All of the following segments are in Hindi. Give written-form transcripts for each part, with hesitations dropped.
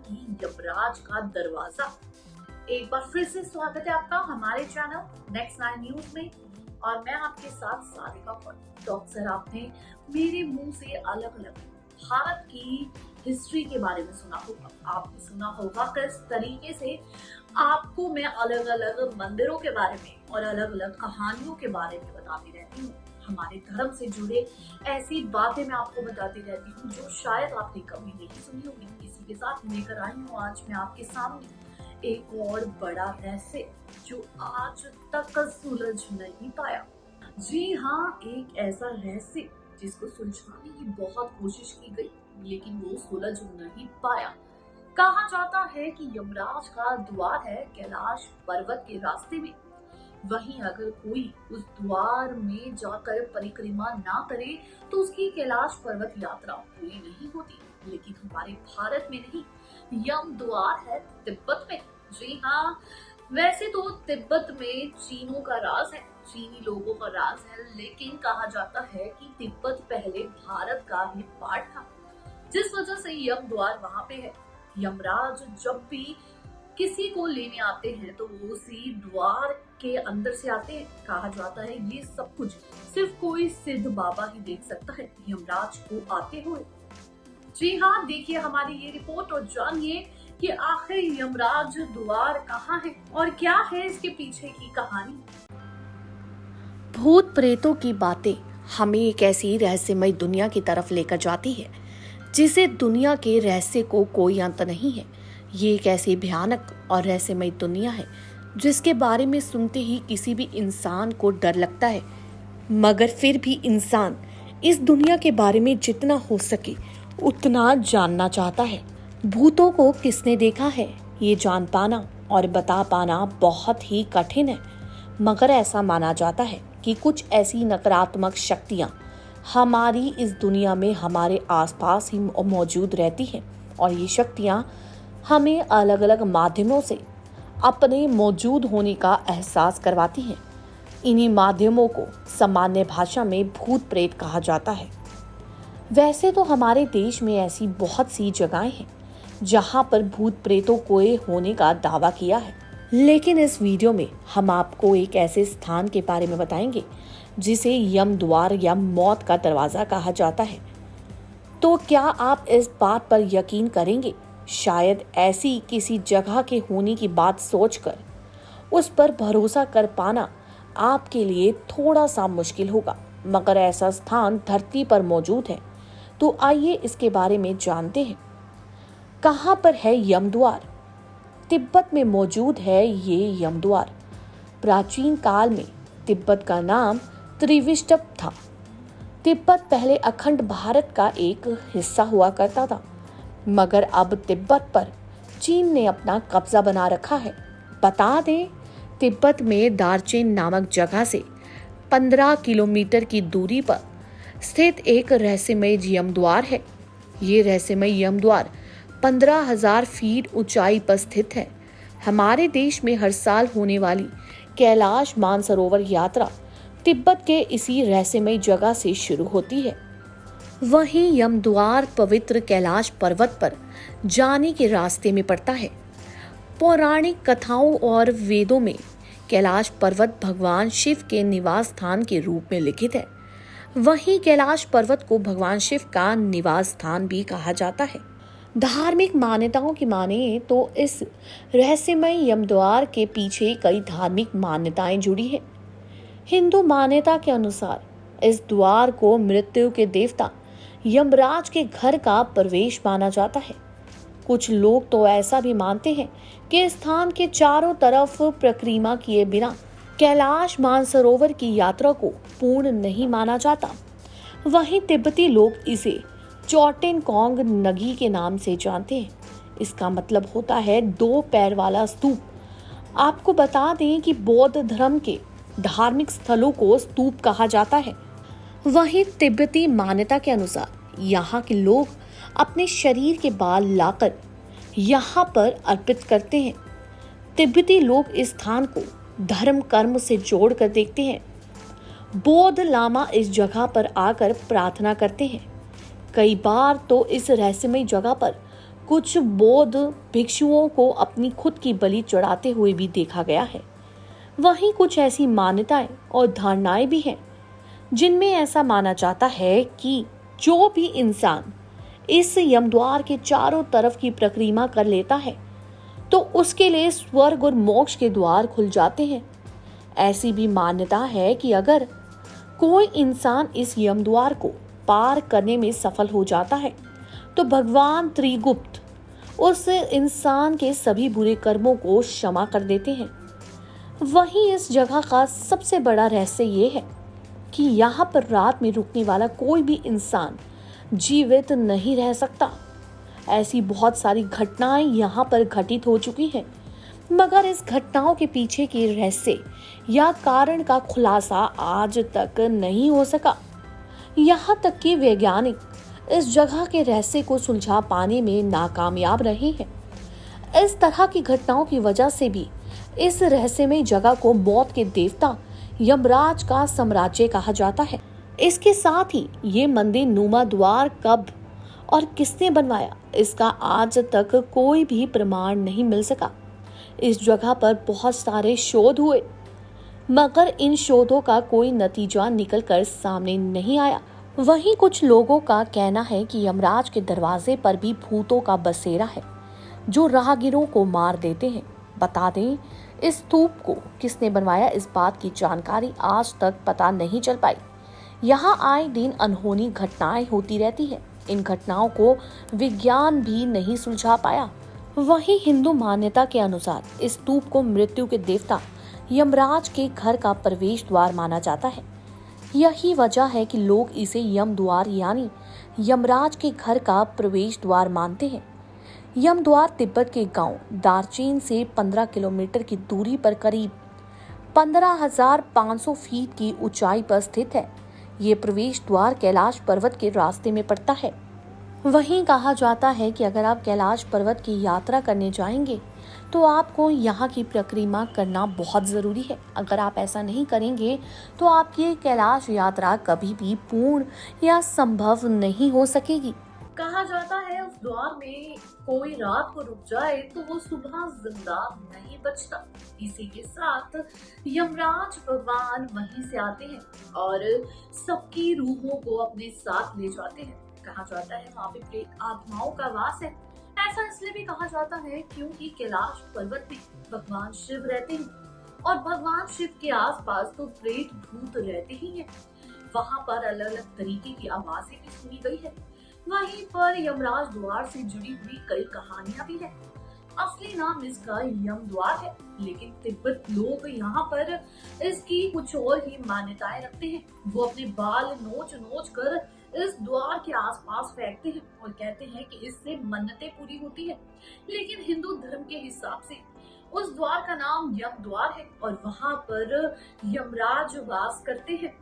की यमराज का दरवाजा। एक बार फिर से स्वागत है आपका हमारे चैनल नेक्स्ट 9 न्यूज में और मैं आपके साथ सारिका पटेल। तो अक्सर आपने मेरे मुंह से अलग अलग भारत की हिस्ट्री के बारे में सुना होगा। आपने सुना होगा किस तरीके से आपको मैं अलग अलग मंदिरों के बारे में और अलग अलग कहानियों के बारे में बताती रहती हूँ। हमारे धर्म से जुड़े ऐसी बातें मैं आपको बताती रहती हूँ जो शायद आपने कभी नहीं सुनी होगी। इसी के साथ लेकर आई हूँ आज मैं आपके सामने एक और बड़ा रहस्य जो आज तक सुलझ नहीं पाया। जी हाँ, एक ऐसा रहस्य जिसको सुलझाने की बहुत कोशिश की गई लेकिन वो सुलझ नहीं पाया। कहा जाता है कि यमराज का द्वार है कैलाश पर्वत के रास्ते में। वहीं अगर कोई उस द्वार में जाकर परिक्रमा ना करे तो उसकी कैलाश पर्वत यात्रा पूरी नहीं होती। लेकिन हमारे भारत में नहीं, यम द्वार है तिब्बत में। जी हाँ, वैसे तो तिब्बत में चीनों का राज है, चीनी लोगों का राज है, लेकिन कहा जाता है कि तिब्बत पहले भारत का ही पार्ट था, जिस वजह से यम द्वार वहां पे है। यमराज जब भी किसी को लेने आते हैं तो वो उसी द्वार के अंदर से आते हैं। कहा जाता है ये सब कुछ सिर्फ कोई सिद्ध बाबा ही देख सकता है यमराज को आते हुए। जी हाँ, देखिए हमारी ये रिपोर्ट और जानिए कि आखिर यमराज द्वार कहाँ है और क्या है इसके पीछे की कहानी। भूत प्रेतों की बातें हमें एक ऐसी रहस्यमय दुनिया की तरफ लेकर जाती है जिसे दुनिया के रहस्य को कोई अंत नहीं है। ये एक ऐसी भयानक और रहस्यमय दुनिया है जिसके बारे में सुनते ही किसी भी इंसान को डर लगता है, मगर फिर भी इंसान इस दुनिया के बारे में जितना हो सके उतना जानना चाहता है। भूतों को किसने देखा है ये जान पाना और बता पाना बहुत ही कठिन है, मगर ऐसा माना जाता है कि कुछ ऐसी नकारात्मक शक्तियां हमारी इस दुनिया में हमारे आसपास ही मौजूद रहती हैं और ये शक्तियां हमें अलग अलग माध्यमों से अपने मौजूद होने का एहसास करवाती हैं। इन्हीं माध्यमों को सामान्य भाषा में भूत प्रेत कहा जाता है। वैसे तो हमारे देश में ऐसी बहुत सी जगहें हैं जहां पर भूत प्रेतों को होने का दावा किया है, लेकिन इस वीडियो में हम आपको एक ऐसे स्थान के बारे में बताएंगे जिसे यम द्वार या मौत का दरवाजा कहा जाता है। तो क्या आप इस बात पर यकीन करेंगे? शायद ऐसी किसी जगह के होने की बात सोचकर उस पर भरोसा कर पाना आपके लिए थोड़ा सा मुश्किल होगा, मगर ऐसा स्थान धरती पर मौजूद है। तो आइए इसके बारे में जानते हैं। कहाँ पर है यम द्वार? तिब्बत में मौजूद है ये यम द्वार। प्राचीन काल में तिब्बत का नाम त्रिविष्टप था। तिब्बत पहले अखंड भारत का एक हिस्सा हुआ करता था, मगर अब तिब्बत पर चीन ने अपना कब्जा बना रखा है। बता दें, तिब्बत में दार्जिलिंग नामक जगह से 15 किलोमीटर की दूरी पर स्थित एक रहस्यमय यम द्वार है। ये रहस्यमय यम द्वार 15,000 फीट ऊंचाई पर स्थित है। हमारे देश में हर साल होने वाली कैलाश मानसरोवर यात्रा तिब्बत के इसी रहस्यमय जगह से शुरू होती है। वहीं यम द्वार पवित्र कैलाश पर्वत पर जाने के रास्ते में पड़ता है। पौराणिक कथाओं और वेदों में कैलाश पर्वत भगवान शिव के निवास स्थान के रूप में लिखित है। वहीं कैलाश पर्वत को भगवान शिव का निवास स्थान भी कहा जाता है। धार्मिक मान्यताओं की माने तो इस रहस्यमय यम द्वार के पीछे कई धार्मिक मान्यताएं जुड़ी है। हिंदू मान्यता के अनुसार इस द्वार को मृत्यु के देवता यमराज के घर का प्रवेश माना जाता है। कुछ लोग तो ऐसा भी मानते हैं कि स्थान के चारों तरफ परिक्रमा किए बिना कैलाश मानसरोवर की यात्रा को पूर्ण नहीं माना जाता। वहीं तिब्बती लोग इसे चोटेन कोंग नगी के नाम से जानते हैं। इसका मतलब होता है 2 पैर वाला स्तूप। आपको बता दें कि बौद्ध धर्म के धार्मिक स्थलों को स्तूप कहा जाता है। वहीं तिब्बती मान्यता के अनुसार यहाँ के लोग अपने शरीर के बाल लाकर यहाँ पर अर्पित करते हैं। तिब्बती लोग इस स्थान को धर्म कर्म से जोड़कर देखते हैं। बौद्ध लामा इस जगह पर आकर प्रार्थना करते हैं। कई बार तो इस रहस्यमय जगह पर कुछ बौद्ध भिक्षुओं को अपनी खुद की बलि चढ़ाते हुए भी देखा गया है। वहीं कुछ ऐसी मान्यताएं और धारणाएं भी हैं जिनमें ऐसा माना जाता है कि जो भी इंसान इस यमद्वार के चारों तरफ की परिक्रमा कर लेता है तो उसके लिए स्वर्ग और मोक्ष के द्वार खुल जाते हैं। ऐसी भी मान्यता है कि अगर कोई इंसान इस यमद्वार को पार करने में सफल हो जाता है तो भगवान त्रिगुप्त उस इंसान के सभी बुरे कर्मों को क्षमा कर देते हैं। वहीं इस जगह का सबसे बड़ा रहस्य ये है कि यहाँ पर रात में रुकने वाला कोई भी इंसान जीवित नहीं रह सकता। ऐसी बहुत सारी घटनाएं यहाँ पर घटित हो चुकी हैं, मगर इस घटनाओं के पीछे के रहस्य या कारण का खुलासा आज तक नहीं हो सका। यहाँ तक कि वैज्ञानिक इस जगह के रहस्य को सुलझा पाने में नाकामयाब रहे हैं। इस तरह की घटनाओं की वजह से भी इस रहस्यमय जगह को मौत के देवता यमराज का साम्राज्य कहा जाता है। इसके साथ ही ये मंदिर नुमा द्वार कब और किसने बनवाया, इसका आज तक कोई भी प्रमाण नहीं मिल सका। इस जगह पर बहुत सारे शोध हुए, मगर इन शोधों का कोई नतीजा निकलकर सामने नहीं आया। वहीं कुछ लोगों का कहना है कि यमराज के दरवाजे पर भी भूतों का बसेरा है जो राहगीरों को मार देते हैं। बता दें, इस स्तूप को किसने बनवाया, इस बात की जानकारी आज तक पता नहीं चल पाई। यहाँ आए दिन अनहोनी घटनाएं होती रहती है। इन घटनाओं को विज्ञान भी नहीं सुलझा पाया। वहीं हिंदू मान्यता के अनुसार इस स्तूप को मृत्यु के देवता यमराज के घर का प्रवेश द्वार माना जाता है। यही वजह है कि लोग इसे यम द्वार यानी यमराज के घर का प्रवेश द्वार मानते हैं। यम द्वार तिब्बत के गांव दार्चीन से 15 किलोमीटर की दूरी पर करीब 15,500 फीट की ऊंचाई पर स्थित है। ये प्रवेश द्वार कैलाश पर्वत के रास्ते में पड़ता है। वहीं कहा जाता है कि अगर आप कैलाश पर्वत की यात्रा करने जाएंगे तो आपको यहाँ की परिक्रमा करना बहुत ज़रूरी है। अगर आप ऐसा नहीं करेंगे तो आपकी कैलाश यात्रा कभी भी पूर्ण या संभव नहीं हो सकेगी। कहा जाता है उस द्वार में कोई रात को रुक जाए तो वो सुबह जिंदा नहीं बचता। इसी के साथ यमराज भगवान वहीं से आते हैं और सबकी रूहों को अपने साथ ले जाते हैं। कहा जाता है वहाँ पे प्रेत आत्माओं का वास है। ऐसा इसलिए भी कहा जाता है क्योंकि कैलाश पर्वत में भगवान शिव रहते हैं और भगवान शिव के आसपास तो प्रेत भूत रहते ही हैं। वहाँ पर अलग अलग तरीके की आवाजें भी सुनी गई है। वहीं पर यमराज द्वार से जुड़ी हुई कई कहानियां भी हैं। असली नाम इसका यम द्वार है, लेकिन तिब्बत लोग यहाँ पर इसकी कुछ और ही मान्यताएं रखते हैं। वो अपने बाल नोच नोच कर इस द्वार के आसपास फेंकते हैं और कहते हैं कि इससे मन्नतें पूरी होती है। लेकिन हिंदू धर्म के हिसाब से उस द्वार का नाम यम द्वार है और वहाँ पर यमराज वास करते हैं।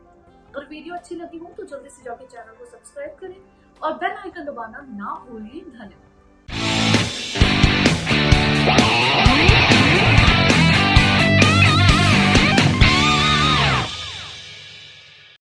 अगर वीडियो अच्छी लगी हो तो जल्दी से जाकर चैनल को सब्सक्राइब करें और बेल आइकन दबाना ना भूलिए। धन्यवाद।